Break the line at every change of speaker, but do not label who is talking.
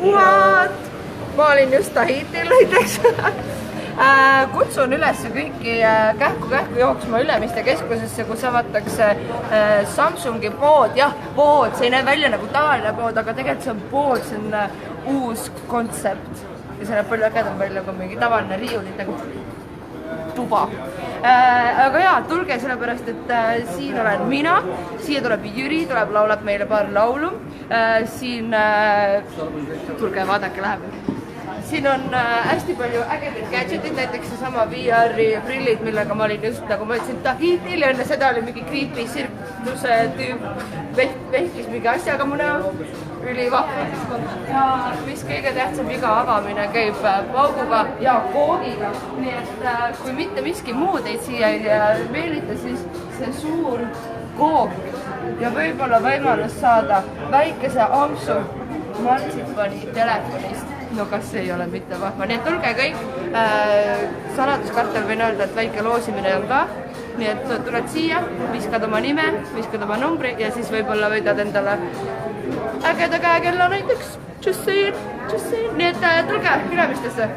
What? Ma olin just Tahitil näiteks. Kutsun üles kõiki kähku jooksma Ülemiste keskusesse, kus avatakse Samsungi pood. Jah, pood, see ei näe välja nagu tavaline pood, aga tegelikult see on pood, see on uus kontsept. Ja see näeb palju ägedam välja kui mingi tavaline riiulitega tuba. Aga jaa, tulge sellepärast, et siin olen mina, siia tuleb Jüri, tuleb laulab meile paar laulu. Siin, tulge vaadake läheb. Siin on hästi palju ägedaid gadgetid, näiteks seesama VR-i prillid, millega ma olin just, nagu ma ütlesin, Tahitil ja enne seda oli mingi creepy sirkuse tüüp, vehkis mingi asjaga mu näo, ülivahva. Ja mis kõige tähtsam, iga avamine käib pauguga ja koogiga, nii et kui mitte miski muu teid siia ei meelita, siis see suur koog ja võib-olla võimalus saada väikese ampsu martsipani telefonist. No kas see ei ole mitte vahva. Nii et tulge kõik. Saladuskartel võin öelda, et väike loosimine on ka. Nii et tuled siia, viskad oma nime, viskad oma numbri ja siis võib-olla võidad endale ägeda käekella näiteks. Just saying. Nii et tulge Ülemistesse.